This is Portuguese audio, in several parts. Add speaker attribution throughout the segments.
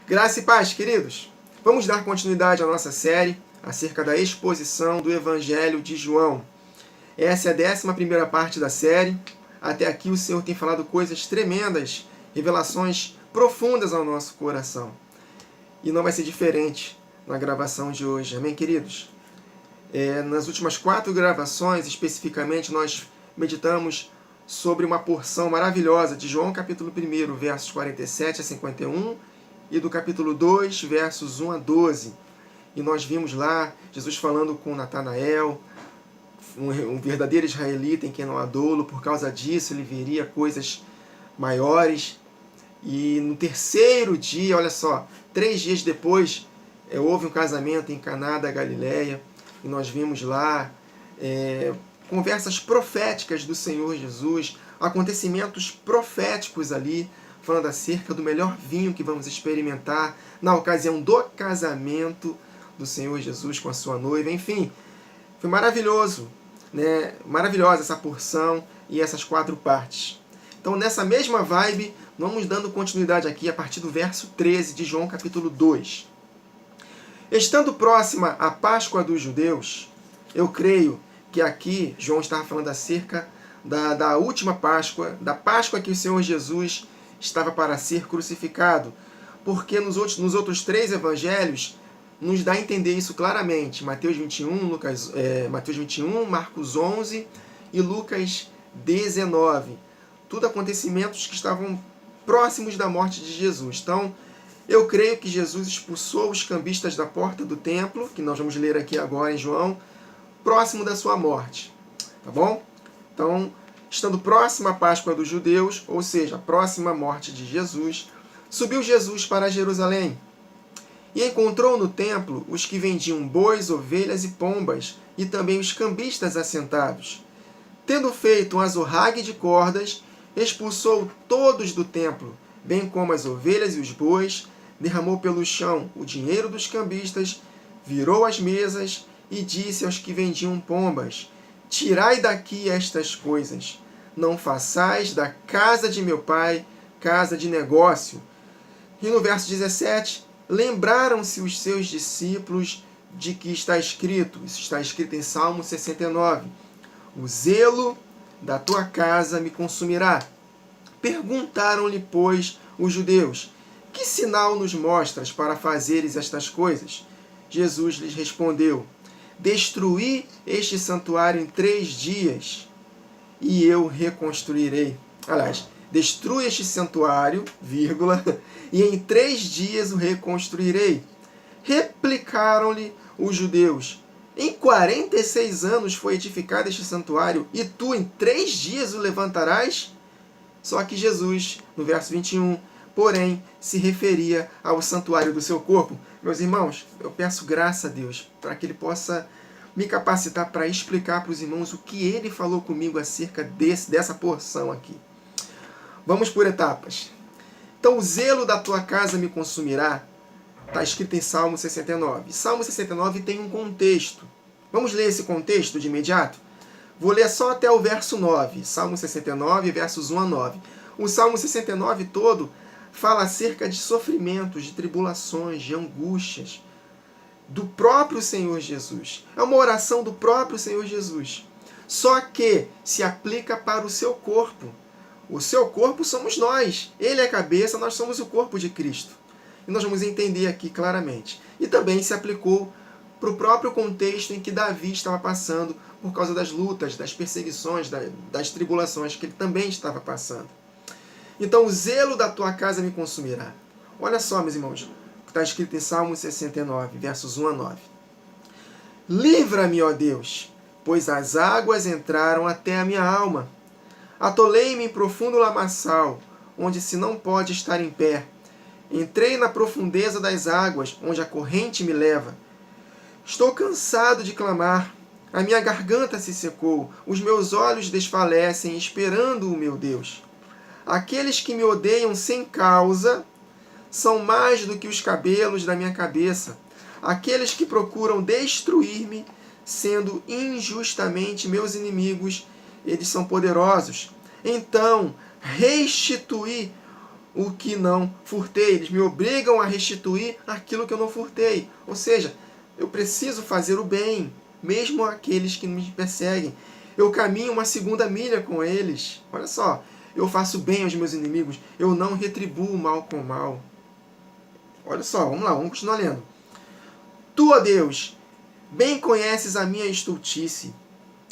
Speaker 1: Graça e paz, queridos! Vamos dar continuidade à nossa série acerca da exposição do Evangelho de João. Essa é a 11ª parte da série. Até aqui o Senhor tem falado coisas tremendas, revelações profundas ao nosso coração. E não vai ser diferente na gravação de hoje. Amém, queridos? Nas últimas 4 gravações, especificamente, nós meditamos sobre uma porção maravilhosa de João capítulo 1, versos 47 a 51, e do capítulo 2, versos 1 a 12. E nós vimos lá Jesus falando com Natanael, um verdadeiro israelita em quem não há dolo. Por causa disso ele veria coisas maiores. E no terceiro dia, olha só, 3 dias depois, houve um casamento em Caná da Galileia. E nós vimos lá conversas proféticas do Senhor Jesus, acontecimentos proféticos ali, falando acerca do melhor vinho que vamos experimentar na ocasião do casamento do Senhor Jesus com a sua noiva. Enfim, foi maravilhoso, né? Maravilhosa essa porção e essas 4 partes. Então, nessa mesma vibe, vamos dando continuidade aqui a partir do verso 13 de João capítulo 2. Estando próxima a Páscoa dos judeus, eu creio que aqui João estava falando acerca da última Páscoa, da Páscoa que o Senhor Jesus estava para ser crucificado, porque nos outros 3 evangelhos nos dá a entender isso claramente. Mateus 21, Mateus 21, Marcos 11 e Lucas 19. Tudo acontecimentos que estavam próximos da morte de Jesus. Então, eu creio que Jesus expulsou os cambistas da porta do templo, que nós vamos ler aqui agora em João, próximo da sua morte. Tá bom? Então, estando próxima a Páscoa dos judeus, ou seja, a próxima morte de Jesus, subiu Jesus para Jerusalém e encontrou no templo os que vendiam bois, ovelhas e pombas, e também os cambistas assentados. Tendo feito um azorrague de cordas, expulsou todos do templo, bem como as ovelhas e os bois, derramou pelo chão o dinheiro dos cambistas, virou as mesas e disse aos que vendiam pombas: tirai daqui estas coisas, não façais da casa de meu pai casa de negócio. E no verso 17, lembraram-se os seus discípulos de que está escrito, isso está escrito em Salmo 69, o zelo da tua casa me consumirá. Perguntaram-lhe, pois, os judeus: que sinal nos mostras para fazeres estas coisas? Jesus lhes respondeu: destruí este santuário em 3 dias, e eu reconstruirei. Aliás, destrui este santuário, vírgula, e em 3 dias o reconstruirei. Replicaram-lhe os judeus: em 46 anos foi edificado este santuário, e tu em 3 dias o levantarás? Só que Jesus, no verso 21, porém, se referia ao santuário do seu corpo. Meus irmãos, eu peço graça a Deus para que Ele possa me capacitar para explicar para os irmãos o que Ele falou comigo acerca dessa porção aqui. Vamos por etapas. Então, o zelo da tua casa me consumirá, está escrito em Salmo 69. Salmo 69 tem um contexto. Vamos ler esse contexto de imediato? Vou ler só até o verso 9. Salmo 69, versos 1 a 9. O Salmo 69 todo fala acerca de sofrimentos, de tribulações, de angústias do próprio Senhor Jesus. É uma oração do próprio Senhor Jesus. Só que se aplica para o seu corpo. O seu corpo somos nós. Ele é a cabeça, nós somos o corpo de Cristo. E nós vamos entender aqui claramente. E também se aplicou para o próprio contexto em que Davi estava passando por causa das lutas, das perseguições, das tribulações que ele também estava passando. Então, o zelo da tua casa me consumirá. Olha só, meus irmãos, o que está escrito em Salmo 69, versos 1 a 9. Livra-me, ó Deus, pois as águas entraram até a minha alma. Atolei-me em profundo lamaçal, onde se não pode estar em pé. Entrei na profundeza das águas, onde a corrente me leva. Estou cansado de clamar, a minha garganta se secou, os meus olhos desfalecem, esperando o meu Deus. Aqueles que me odeiam sem causa são mais do que os cabelos da minha cabeça. Aqueles que procuram destruir-me, sendo injustamente meus inimigos, eles são poderosos. Então, restituí o que não furtei. Eles me obrigam a restituir aquilo que eu não furtei. Ou seja, eu preciso fazer o bem, mesmo àqueles que me perseguem. Eu caminho uma segunda milha com eles. Olha só, eu faço bem aos meus inimigos, eu não retribuo o mal com o mal. Olha só, vamos lá, vamos continuar lendo. Tu, ó Deus, bem conheces a minha estultice,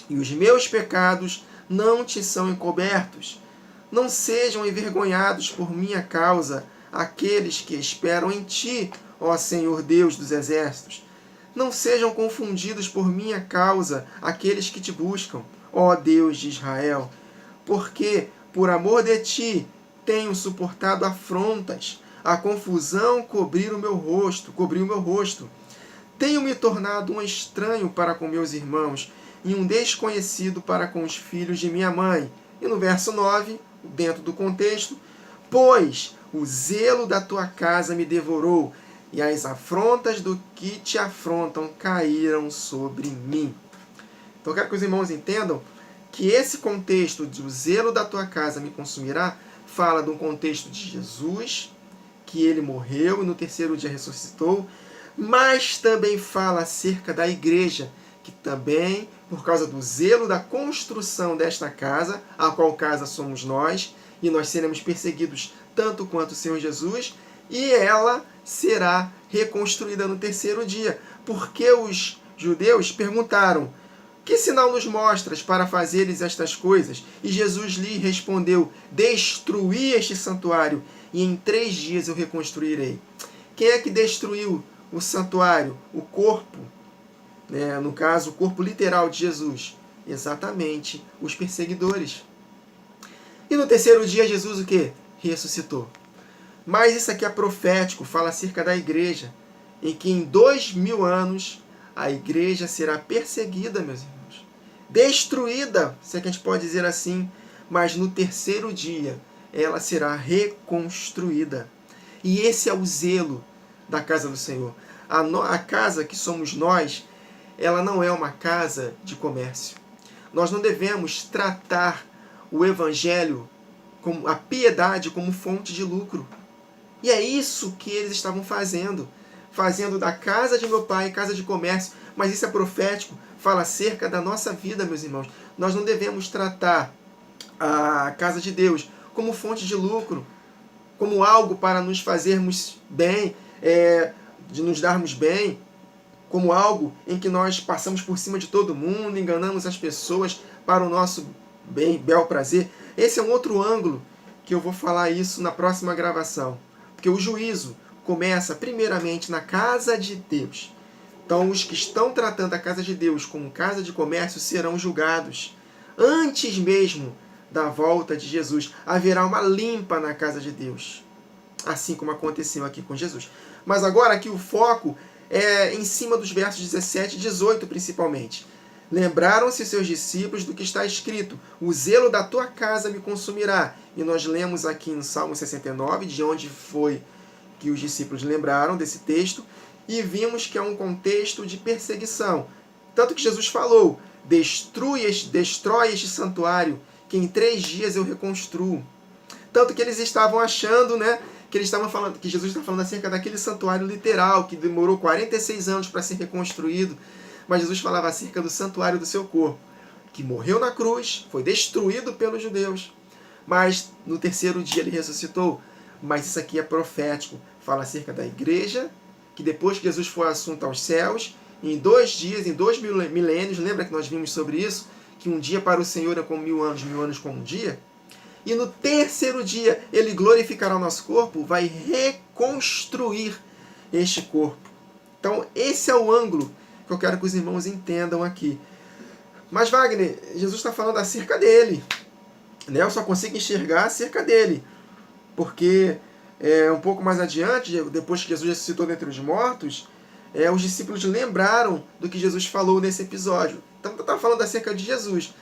Speaker 1: e os meus pecados não te são encobertos. Não sejam envergonhados por minha causa aqueles que esperam em ti, ó Senhor Deus dos exércitos. Não sejam confundidos por minha causa aqueles que te buscam, ó Deus de Israel, porque, por amor de ti, tenho suportado afrontas, a confusão cobriu o meu rosto. Tenho me tornado um estranho para com meus irmãos e um desconhecido para com os filhos de minha mãe. E no verso 9, dentro do contexto, pois o zelo da tua casa me devorou, e as afrontas do que te afrontam caíram sobre mim. Então eu quero que os irmãos entendam que esse contexto de o zelo da tua casa me consumirá, fala de um contexto de Jesus, que ele morreu e no terceiro dia ressuscitou, mas também fala acerca da igreja, que também, por causa do zelo da construção desta casa, a qual casa somos nós, e nós seremos perseguidos tanto quanto o Senhor Jesus, e ela será reconstruída no terceiro dia. Porque os judeus perguntaram, que sinal nos mostras para fazeres estas coisas? E Jesus lhe respondeu, destruí este santuário, e em 3 dias eu reconstruirei. Quem é que destruiu o santuário? O corpo, né? No caso, o corpo literal de Jesus. Exatamente, os perseguidores. E no terceiro dia, Jesus o quê? Ressuscitou. Mas isso aqui é profético, fala acerca da igreja, em que em 2000 anos a igreja será perseguida, meus irmãos. Destruída, se é que a gente pode dizer assim, mas no terceiro dia ela será reconstruída. E esse é o zelo da casa do Senhor. A casa que somos nós, ela não é uma casa de comércio. Nós não devemos tratar o evangelho, a piedade, como fonte de lucro. E é isso que eles estavam fazendo da casa de meu pai casa de comércio. Mas isso é profético, fala acerca da nossa vida, meus irmãos. Nós não devemos tratar a casa de Deus como fonte de lucro, como algo para nos fazermos bem, de nos darmos bem, como algo em que nós passamos por cima de todo mundo, enganamos as pessoas para o nosso bel prazer. Esse é um outro ângulo que eu vou falar isso na próxima gravação. Porque o juízo começa primeiramente na casa de Deus. Então os que estão tratando a casa de Deus como casa de comércio serão julgados. Antes mesmo da volta de Jesus, haverá uma limpa na casa de Deus. Assim como aconteceu aqui com Jesus. Mas agora aqui o foco é em cima dos versos 17 e 18 principalmente. Lembraram-se seus discípulos do que está escrito, o zelo da tua casa me consumirá. E nós lemos aqui no Salmo 69, de onde foi que os discípulos lembraram desse texto, e vimos que é um contexto de perseguição. Tanto que Jesus falou, destrói este santuário, que em 3 dias eu reconstruo. Tanto que eles estavam achando, né, que Jesus está falando acerca daquele santuário literal, que demorou 46 anos para ser reconstruído. Mas Jesus falava acerca do santuário do seu corpo, que morreu na cruz, foi destruído pelos judeus, mas no terceiro dia ele ressuscitou. Mas isso aqui é profético, fala acerca da igreja, que depois que Jesus foi assunto aos céus, em 2 dias, em 2 milênios, lembra que nós vimos sobre isso? Que um dia para o Senhor é como 1000 anos como um dia? E no terceiro dia ele glorificará o nosso corpo, vai reconstruir este corpo. Então esse é o ângulo que eu quero que os irmãos entendam aqui. Mas Wagner, Jesus está falando acerca dele. Né? Eu só consigo enxergar acerca dele. Porque um pouco mais adiante, depois que Jesus ressuscitou dentre os mortos, os discípulos lembraram do que Jesus falou nesse episódio. Então está falando acerca de Jesus.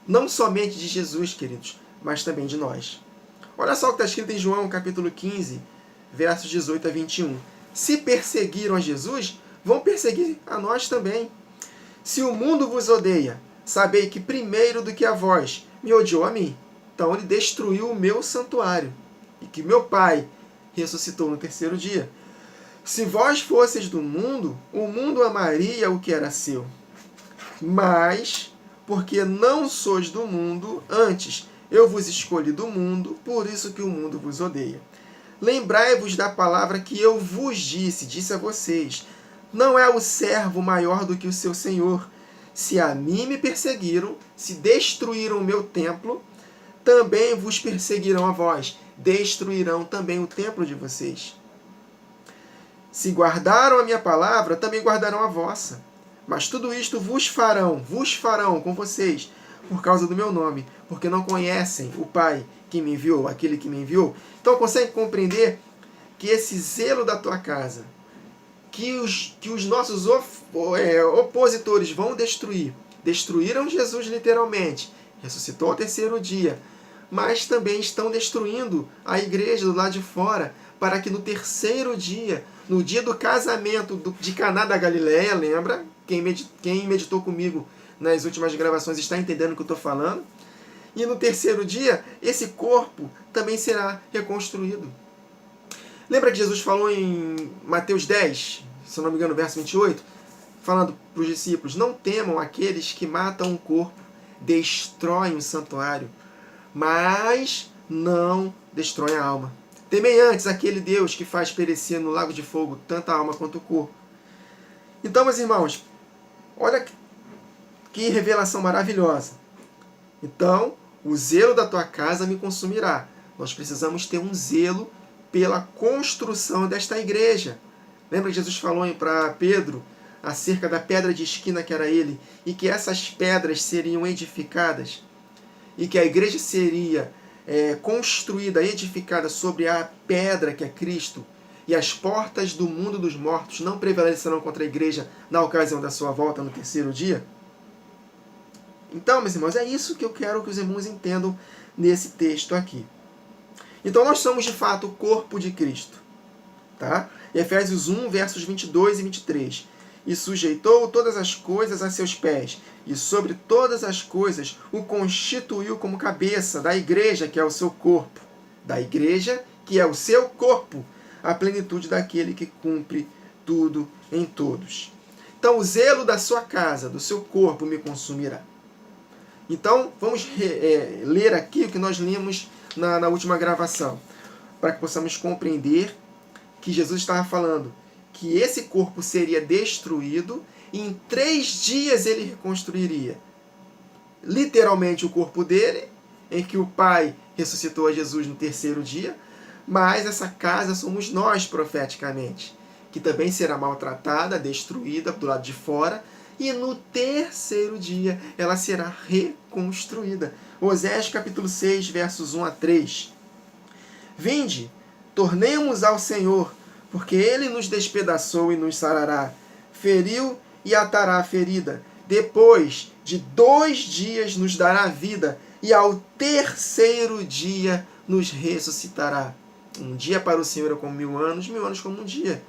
Speaker 1: Não somente de Jesus, queridos, mas também de nós. Olha só o que está escrito em João capítulo 15, versos 18 a 21. Se perseguiram a Jesus, vão perseguir a nós também. Se o mundo vos odeia, sabei que primeiro do que a vós me odiou a mim. Então ele destruiu o meu santuário. e que meu Pai ressuscitou no terceiro dia. Se vós fosseis do mundo, o mundo amaria o que era seu. Mas, porque não sois do mundo, antes eu vos escolhi do mundo, por isso que o mundo vos odeia. Lembrai-vos da palavra que eu vos disse a vocês. Não é o servo maior do que o seu senhor. Se a mim me perseguiram, se destruíram o meu templo, também vos perseguirão a vós. Destruirão também o templo de vocês. Se guardaram a minha palavra, também guardarão a vossa. Mas tudo isto vos farão com vocês, por causa do meu nome, porque não conhecem o Pai que me enviou, aquele que me enviou. Então consegue compreender que esse zelo da tua casa, que os nossos opositores vão destruir, destruíram Jesus literalmente, ressuscitou ao terceiro dia, mas também estão destruindo a igreja do lado de fora, para que no terceiro dia, no dia do casamento de Caná da Galileia, lembra? Quem meditou comigo nas últimas gravações está entendendo o que eu estou falando. E no terceiro dia, esse corpo também será reconstruído. Lembra que Jesus falou em Mateus 10, se eu não me engano, verso 28, falando para os discípulos, não temam aqueles que matam o corpo, destroem o santuário, mas não destroem a alma. Temei antes aquele Deus que faz perecer no lago de fogo tanto a alma quanto o corpo. Então, meus irmãos, olha que revelação maravilhosa. Então, o zelo da tua casa me consumirá. Nós precisamos ter um zelo pela construção desta igreja. Lembra que Jesus falou para Pedro acerca da pedra de esquina que era ele, e que essas pedras seriam edificadas, e que a igreja seria construída, edificada sobre a pedra que é Cristo, e as portas do mundo dos mortos não prevalecerão contra a igreja na ocasião da sua volta no terceiro dia? Então, meus irmãos, é isso que eu quero que os irmãos entendam nesse texto aqui. Então, nós somos, de fato, o corpo de Cristo. Tá? Efésios 1, versos 22 e 23. E sujeitou todas as coisas a seus pés, e sobre todas as coisas o constituiu como cabeça da igreja, que é o seu corpo. Da igreja, que é o seu corpo, a plenitude daquele que cumpre tudo em todos. Então, o zelo da sua casa, do seu corpo, me consumirá. Então, vamos ler aqui o que nós lemos na última gravação, para que possamos compreender que Jesus estava falando que esse corpo seria destruído e em 3 dias ele reconstruiria. Literalmente o corpo dele, em que o Pai ressuscitou a Jesus no terceiro dia, mas essa casa somos nós profeticamente, que também será maltratada, destruída do lado de fora, e no terceiro dia ela será reconstruída. Oséias capítulo 6, versos 1 a 3. Vinde, tornemos ao Senhor, porque ele nos despedaçou e nos sarará, feriu e atará a ferida. Depois de 2 dias nos dará vida, e ao terceiro dia nos ressuscitará. Um dia para o Senhor é como 1000 anos, 1000 anos como um dia.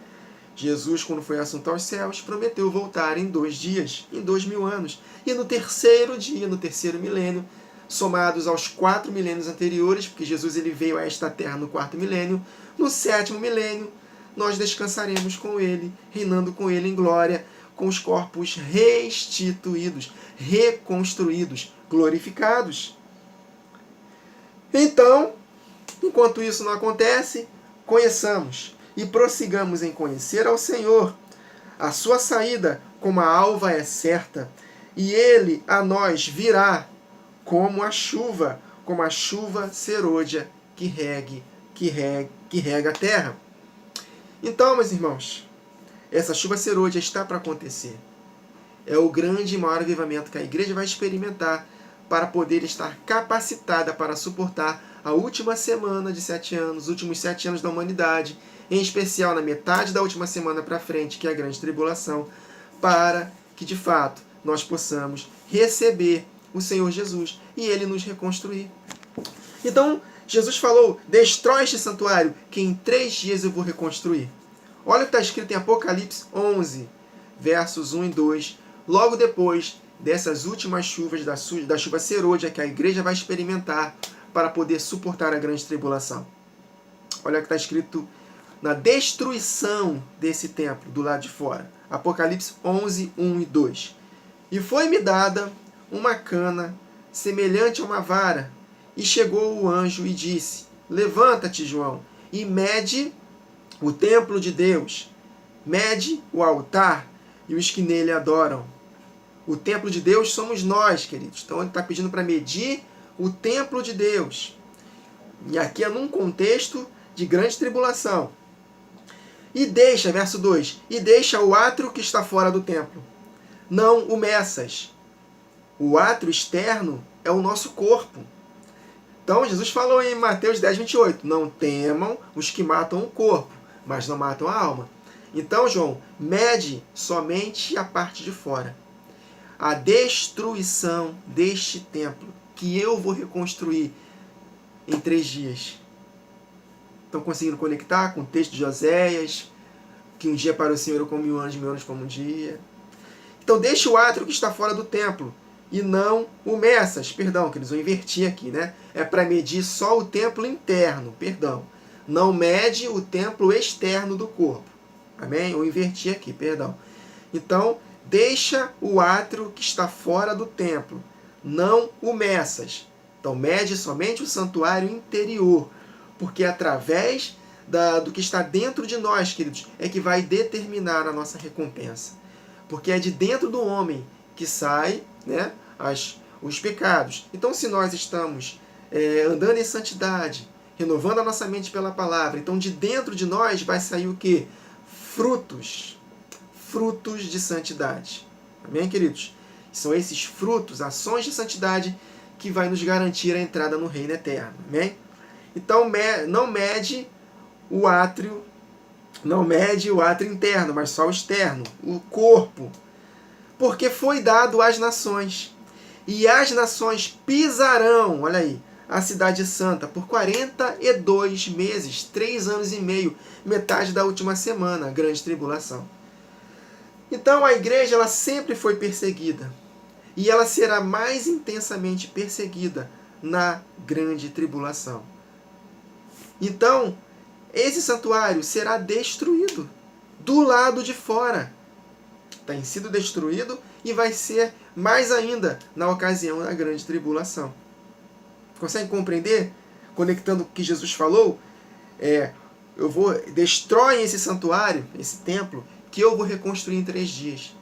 Speaker 1: Jesus, quando foi assunto aos céus, prometeu voltar em 2 dias, em 2000 anos. E no terceiro dia, no terceiro milênio, somados aos 4 milênios anteriores, porque Jesus ele veio a esta terra no 4º milênio, no 7º milênio, nós descansaremos com ele, reinando com ele em glória, com os corpos restituídos, reconstruídos, glorificados. Então, enquanto isso não acontece, conheçamos e prossigamos em conhecer ao Senhor. A sua saída como a alva é certa, e ele a nós virá como a chuva serôdia que rega a terra. Então, meus irmãos, essa chuva serôdia está para acontecer. É o grande e maior avivamento que a igreja vai experimentar para poder estar capacitada para suportar a última semana de 7 anos, os últimos 7 anos da humanidade, em especial na metade da última semana para frente, que é a grande tribulação, para que, de fato, nós possamos receber o Senhor Jesus e Ele nos reconstruir. Então, Jesus falou, destrói este santuário, que em 3 dias eu vou reconstruir. Olha o que está escrito em Apocalipse 11, versos 1 e 2, logo depois dessas últimas chuvas, da chuva serôdia que a igreja vai experimentar para poder suportar a grande tribulação. Olha o que está escrito na destruição desse templo, do lado de fora. Apocalipse 11, 1 e 2. E foi-me dada uma cana semelhante a uma vara, e chegou o anjo e disse: Levanta-te, João, e mede o templo de Deus, mede o altar e os que nele adoram. O templo de Deus somos nós, queridos. Então ele está pedindo para medir o templo de Deus. E aqui é num contexto de grande tribulação. E deixa, verso 2, e deixa o átrio que está fora do templo, não o meças. O átrio externo é o nosso corpo. Então Jesus falou em Mateus 10, 28, não temam os que matam o corpo, mas não matam a alma. Então, João, mede somente a parte de fora. A destruição deste templo, que eu vou reconstruir em 3 dias. Estão conseguindo conectar com o texto de Oséias, que um dia para o Senhor como 1000 anos, 1000 anos como um dia. Então deixe o átrio que está fora do templo, e não o meças. Perdão, que eles vão invertir aqui, né? É para medir só o templo interno, perdão. Não mede o templo externo do corpo. Amém? Eu inverti aqui, perdão. Então, deixa o átrio que está fora do templo, não o meças. Então, mede somente o santuário interior, porque através do que está dentro de nós, queridos, é que vai determinar a nossa recompensa. Porque é de dentro do homem que sai, né, os pecados. Então, se nós estamos andando em santidade, renovando a nossa mente pela palavra, então de dentro de nós vai sair o quê? Frutos de santidade. Amém, queridos? São esses frutos, ações de santidade, que vai nos garantir a entrada no reino eterno. Amém? Então, não mede o átrio interno, mas só o externo, o corpo. Porque foi dado às nações. E as nações pisarão, olha aí, a cidade santa por 42 meses, 3 anos e meio, metade da última semana, a grande tribulação. Então a igreja ela sempre foi perseguida. E ela será mais intensamente perseguida na grande tribulação. Então, esse santuário será destruído do lado de fora. Tem sido destruído e vai ser mais ainda na ocasião da grande tribulação. Consegue compreender? Conectando o que Jesus falou, destroem esse santuário, esse templo, que eu vou reconstruir em 3 dias.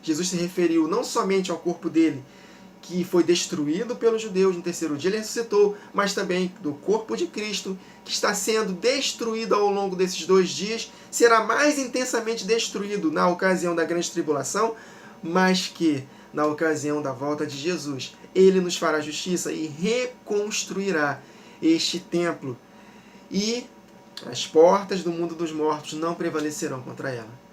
Speaker 1: Jesus se referiu não somente ao corpo dele, que foi destruído pelos judeus no 3º dia, ele ressuscitou, mas também do corpo de Cristo, que está sendo destruído ao longo desses 2 dias, será mais intensamente destruído na ocasião da grande tribulação, mas que na ocasião da volta de Jesus, ele nos fará justiça e reconstruirá este templo. E as portas do mundo dos mortos não prevalecerão contra ela.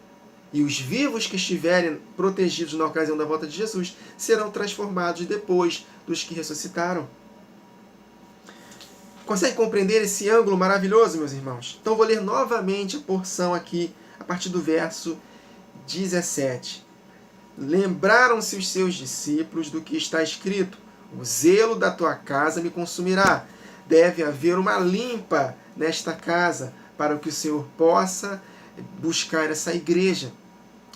Speaker 1: E os vivos que estiverem protegidos na ocasião da volta de Jesus serão transformados depois dos que ressuscitaram. Consegue compreender esse ângulo maravilhoso, meus irmãos? Então vou ler novamente a porção aqui, a partir do verso 17. Lembraram-se os seus discípulos do que está escrito: o zelo da tua casa me consumirá. Deve haver uma limpa nesta casa, para que o Senhor possa buscar essa igreja.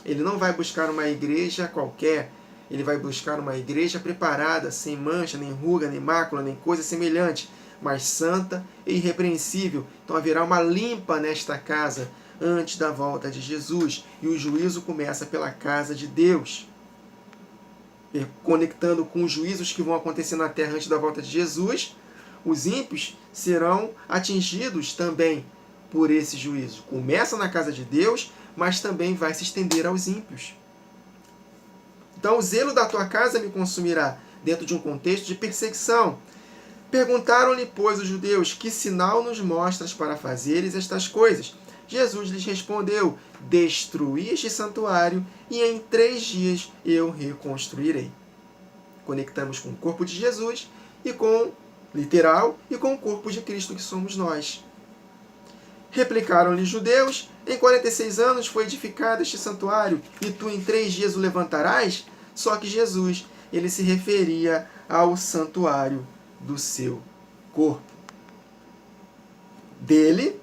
Speaker 1: Ele não vai buscar uma igreja qualquer, ele vai buscar uma igreja preparada, sem mancha, nem ruga, nem mácula, nem coisa semelhante, mas santa e irrepreensível. Então haverá uma limpa nesta casa antes da volta de Jesus, e o juízo começa pela casa de Deus. Conectando com os juízos que vão acontecer na terra antes da volta de Jesus, os ímpios serão atingidos também por esse juízo. Começa na casa de Deus, mas também vai se estender aos ímpios. Então o zelo da tua casa me consumirá, dentro de um contexto de perseguição. Perguntaram-lhe, pois, os judeus: que sinal nos mostras para fazeres estas coisas? Jesus lhes respondeu: destruí este santuário e em 3 dias eu reconstruirei. Conectamos com o corpo de Jesus e com, literal, e com o corpo de Cristo que somos nós. Replicaram-lhe os judeus: em 46 anos foi edificado este santuário, e tu em 3 dias o levantarás? Só que Jesus, ele se referia ao santuário do seu corpo. Dele,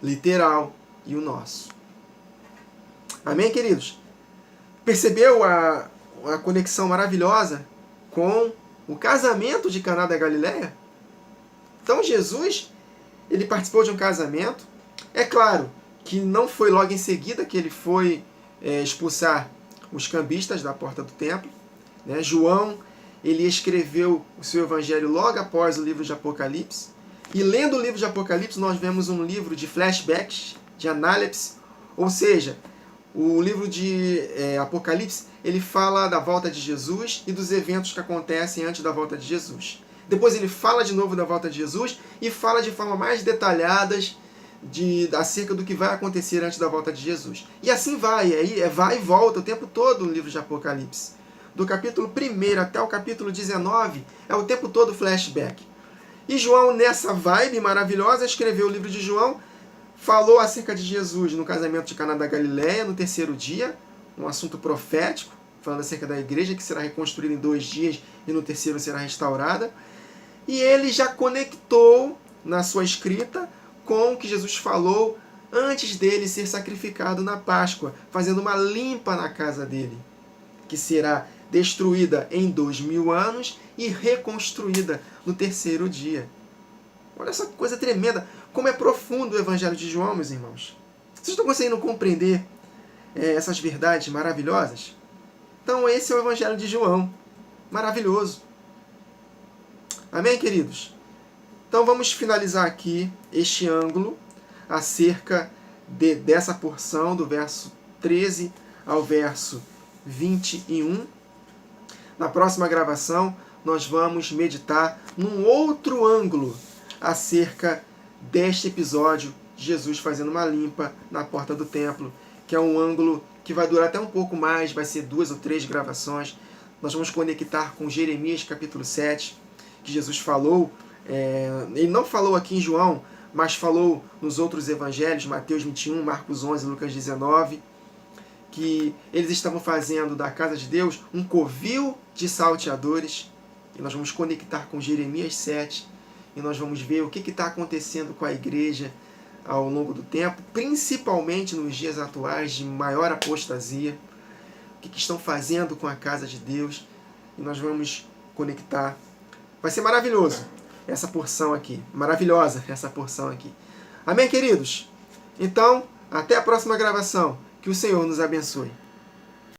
Speaker 1: literal e o nosso. Amém, queridos? Percebeu a conexão maravilhosa com o casamento de Caná da Galileia? Então Jesus, ele participou de um casamento. É claro que não foi logo em seguida que ele foi expulsar os cambistas da porta do templo. Né? João, ele escreveu o seu evangelho logo após o livro de Apocalipse. E lendo o livro de Apocalipse, nós vemos um livro de flashbacks, de análises, ou seja, o livro de Apocalipse, ele fala da volta de Jesus e dos eventos que acontecem antes da volta de Jesus. Depois ele fala de novo da volta de Jesus e fala de forma mais detalhada acerca do que vai acontecer antes da volta de Jesus. E assim vai, vai e volta o tempo todo no livro de Apocalipse. Do capítulo 1 até o capítulo 19, é o tempo todo flashback. E João, nessa vibe maravilhosa, escreveu o livro de João, falou acerca de Jesus no casamento de Caná da Galileia, no terceiro dia, um assunto profético, falando acerca da igreja que será reconstruída em 2 dias e no terceiro será restaurada. E ele já conectou na sua escrita com o que Jesus falou antes dele ser sacrificado na Páscoa, fazendo uma limpa na casa dele, que será destruída em 2000 anos e reconstruída no terceiro dia. Olha essa coisa tremenda, como é profundo o Evangelho de João, meus irmãos. Vocês estão conseguindo compreender essas verdades maravilhosas? Então esse é o Evangelho de João, maravilhoso. Amém, queridos? Então vamos finalizar aqui este ângulo acerca dessa porção do verso 13 ao verso 21. Na próxima gravação, nós vamos meditar num outro ângulo acerca deste episódio de Jesus fazendo uma limpa na porta do templo, que é um ângulo que vai durar até um pouco mais, vai ser 2 ou 3 gravações. Nós vamos conectar com Jeremias capítulo 7, que Jesus falou, ele não falou aqui em João, mas falou nos outros evangelhos, Mateus 21, Marcos 11, Lucas 19, que eles estavam fazendo da casa de Deus um covil de salteadores. E nós vamos conectar com Jeremias 7 e nós vamos ver o que está acontecendo com a igreja ao longo do tempo, principalmente nos dias atuais de maior apostasia, o que estão fazendo com a casa de Deus, e nós vamos conectar. Vai ser maravilhoso essa porção aqui, maravilhosa essa porção aqui. Amém, queridos? Então, até a próxima gravação. Que o Senhor nos abençoe.